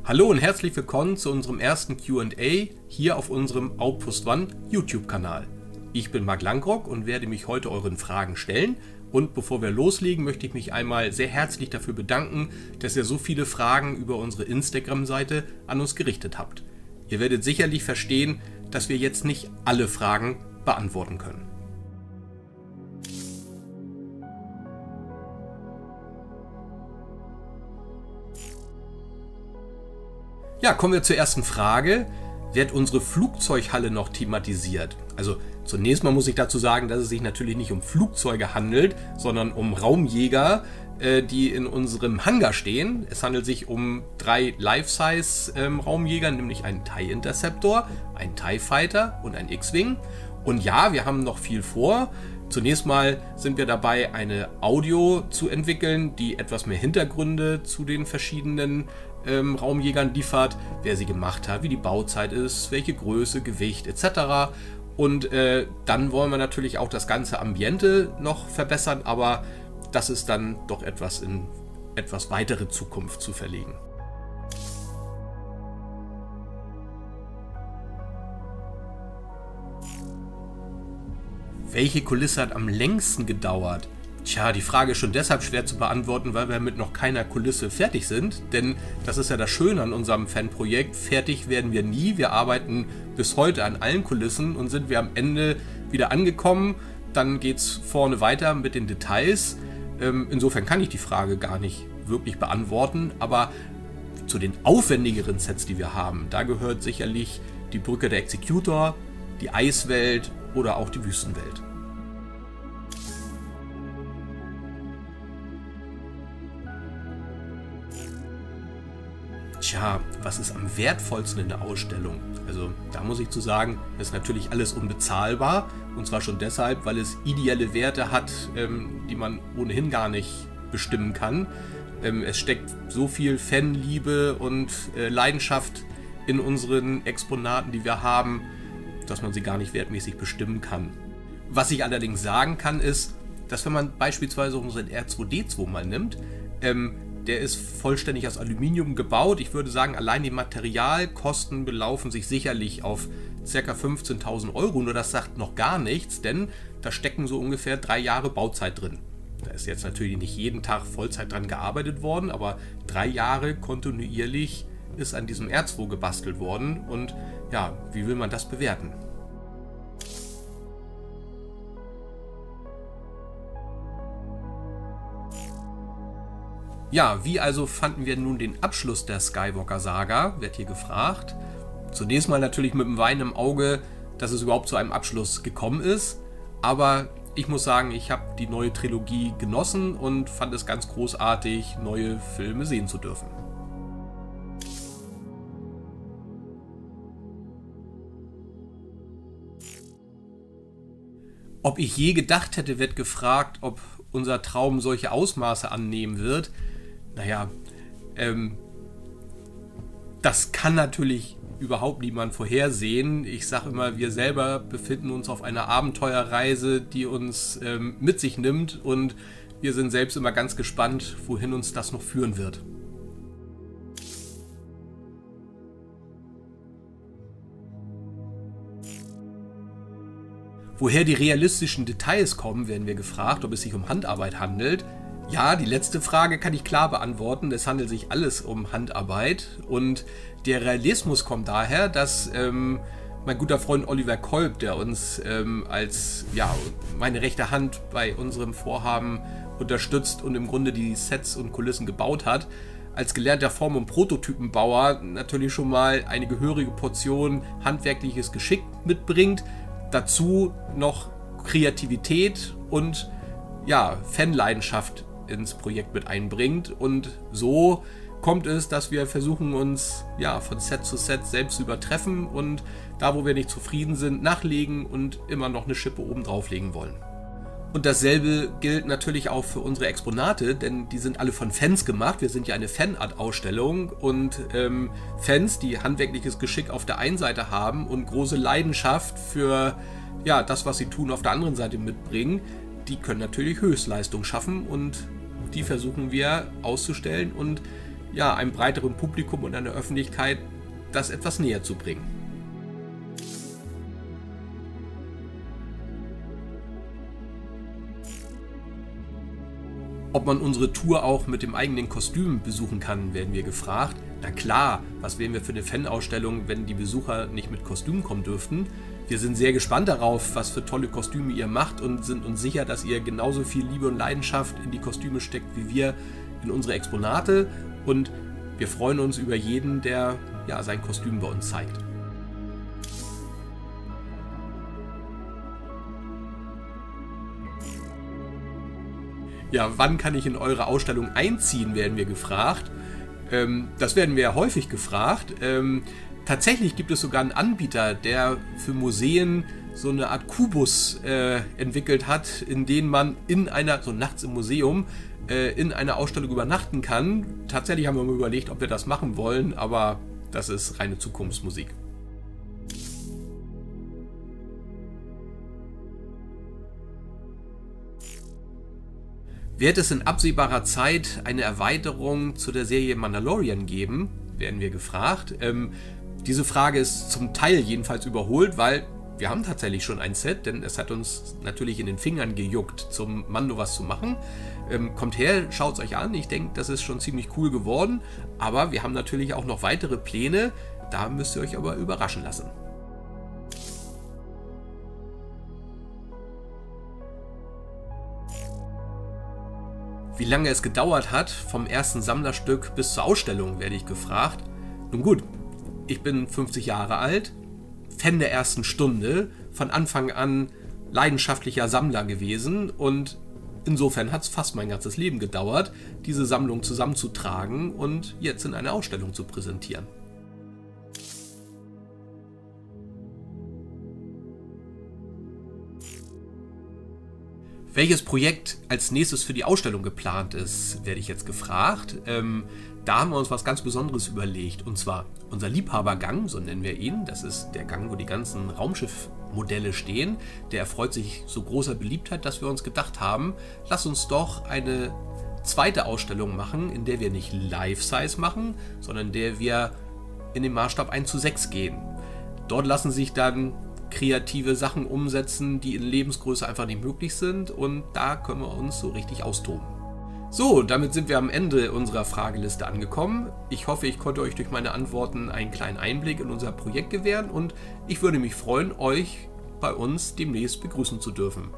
Hallo und herzlich willkommen zu unserem ersten Q&A hier auf unserem Outpost One YouTube-Kanal. Ich bin Marc Langrock und werde mich heute euren Fragen stellen. Und bevor wir loslegen, möchte ich mich einmal sehr herzlich dafür bedanken, dass ihr so viele Fragen über unsere Instagram-Seite an uns gerichtet habt. Ihr werdet sicherlich verstehen, dass wir jetzt nicht alle Fragen beantworten können. Ja, kommen wir zur ersten Frage. Wird unsere Flugzeughalle noch thematisiert? Also zunächst mal muss ich dazu sagen, dass es sich natürlich nicht um Flugzeuge handelt, sondern um Raumjäger, die in unserem Hangar stehen. Es handelt sich um 3 Life-Size Raumjäger, nämlich einen TIE Interceptor, einen TIE Fighter und einen X-Wing. Und ja, wir haben noch viel vor. Zunächst mal sind wir dabei, eine Audio zu entwickeln, die etwas mehr Hintergründe zu den verschiedenen Raumjägern liefert, wer sie gemacht hat, wie die Bauzeit ist, welche Größe, Gewicht etc. Und dann wollen wir natürlich auch das ganze Ambiente noch verbessern, aber das ist dann doch etwas in etwas weitere Zukunft zu verlegen. Welche Kulisse hat am längsten gedauert? Tja, die Frage ist schon deshalb schwer zu beantworten, weil wir mit noch keiner Kulisse fertig sind. Denn das ist ja das Schöne an unserem Fanprojekt. Fertig werden wir nie. Wir arbeiten bis heute an allen Kulissen und sind wir am Ende wieder angekommen, dann geht es vorne weiter mit den Details. Insofern kann ich die Frage gar nicht wirklich beantworten. Aber zu den aufwendigeren Sets, die wir haben, da gehört sicherlich die Brücke der Executor, die Eiswelt oder auch die Wüstenwelt. Tja, was ist am wertvollsten in der Ausstellung? Also da muss ich zu sagen, ist natürlich alles unbezahlbar. Und zwar schon deshalb, weil es ideelle Werte hat, die man ohnehin gar nicht bestimmen kann. Es steckt so viel Fanliebe und Leidenschaft in unseren Exponaten, die wir haben, dass man sie gar nicht wertmäßig bestimmen kann. Was ich allerdings sagen kann, ist, dass wenn man beispielsweise unseren R2D2 mal nimmt, der ist vollständig aus Aluminium gebaut. Ich würde sagen, allein die Materialkosten belaufen sich sicherlich auf ca. 15.000 Euro. Nur das sagt noch gar nichts, denn da stecken so ungefähr 3 Jahre Bauzeit drin. Da ist jetzt natürlich nicht jeden Tag Vollzeit dran gearbeitet worden, aber 3 Jahre kontinuierlich ist an diesem R2 gebastelt worden. Und ja, wie will man das bewerten? Ja, wie also fanden wir nun den Abschluss der Skywalker-Saga, wird hier gefragt. Zunächst mal natürlich mit einem Wein im Auge, dass es überhaupt zu einem Abschluss gekommen ist. Aber ich muss sagen, ich habe die neue Trilogie genossen und fand es ganz großartig, neue Filme sehen zu dürfen. Ob ich je gedacht hätte, wird gefragt, ob unser Traum solche Ausmaße annehmen wird. Naja, das kann natürlich überhaupt niemand vorhersehen. Ich sage immer, wir selber befinden uns auf einer Abenteuerreise, die uns mit sich nimmt, und wir sind selbst immer ganz gespannt, wohin uns das noch führen wird. Woher die realistischen Details kommen, werden wir gefragt, ob es sich um Handarbeit handelt. Ja, die letzte Frage kann ich klar beantworten. Es handelt sich alles um Handarbeit. Und der Realismus kommt daher, dass mein guter Freund Oliver Kolb, der uns als meine rechte Hand bei unserem Vorhaben unterstützt und im Grunde die Sets und Kulissen gebaut hat, als gelernter Form- und Prototypenbauer natürlich schon mal eine gehörige Portion handwerkliches Geschick mitbringt. Dazu noch Kreativität und ja, Fanleidenschaft ins Projekt mit einbringt, und so kommt es, dass wir versuchen, uns von Set zu Set selbst zu übertreffen und da, wo wir nicht zufrieden sind, nachlegen und immer noch eine Schippe oben drauflegen wollen. Und dasselbe gilt natürlich auch für unsere Exponate, denn die sind alle von Fans gemacht. Wir sind ja eine Fanart-Ausstellung, und Fans, die handwerkliches Geschick auf der einen Seite haben und große Leidenschaft für das, was sie tun, auf der anderen Seite mitbringen, die können natürlich Höchstleistung schaffen, und die versuchen wir auszustellen und ja, einem breiteren Publikum und einer Öffentlichkeit das etwas näher zu bringen. Ob man unsere Tour auch mit dem eigenen Kostüm besuchen kann, werden wir gefragt. Na klar, was wären wir für eine Fanausstellung, wenn die Besucher nicht mit Kostüm kommen dürften? Wir sind sehr gespannt darauf, was für tolle Kostüme ihr macht und sind uns sicher, dass ihr genauso viel Liebe und Leidenschaft in die Kostüme steckt, wie wir in unsere Exponate. Und wir freuen uns über jeden, der ja, sein Kostüm bei uns zeigt. Ja, wann kann ich in eure Ausstellung einziehen, werden wir gefragt. Das werden wir häufig gefragt. Tatsächlich gibt es sogar einen Anbieter, der für Museen so eine Art Kubus entwickelt hat, in dem man so nachts im Museum, in einer Ausstellung übernachten kann. Tatsächlich haben wir mal überlegt, ob wir das machen wollen, aber das ist reine Zukunftsmusik. Wird es in absehbarer Zeit eine Erweiterung zu der Serie Mandalorian geben, werden wir gefragt. Diese Frage ist zum Teil jedenfalls überholt, weil wir haben tatsächlich schon ein Set, denn es hat uns natürlich in den Fingern gejuckt, zum Mando was zu machen. Kommt her, schaut es euch an, ich denke, das ist schon ziemlich cool geworden, aber wir haben natürlich auch noch weitere Pläne, da müsst ihr euch aber überraschen lassen. Wie lange es gedauert hat, vom ersten Sammlerstück bis zur Ausstellung, werde ich gefragt. Nun gut, ich bin 50 Jahre alt, Fan der ersten Stunde, von Anfang an leidenschaftlicher Sammler gewesen und insofern hat es fast mein ganzes Leben gedauert, diese Sammlung zusammenzutragen und jetzt in einer Ausstellung zu präsentieren. Welches Projekt als nächstes für die Ausstellung geplant ist, werde ich jetzt gefragt. Da haben wir uns was ganz Besonderes überlegt, und zwar unser Liebhabergang, so nennen wir ihn. Das ist der Gang, wo die ganzen Raumschiffmodelle stehen. Der erfreut sich so großer Beliebtheit, dass wir uns gedacht haben, lass uns doch eine zweite Ausstellung machen, in der wir nicht Life-Size machen, sondern in der wir in den Maßstab 1:6 gehen. Dort lassen sich dann kreative Sachen umsetzen, die in Lebensgröße einfach nicht möglich sind, und da können wir uns so richtig austoben. So, damit sind wir am Ende unserer Frageliste angekommen. Ich hoffe, ich konnte euch durch meine Antworten einen kleinen Einblick in unser Projekt gewähren und ich würde mich freuen, euch bei uns demnächst begrüßen zu dürfen.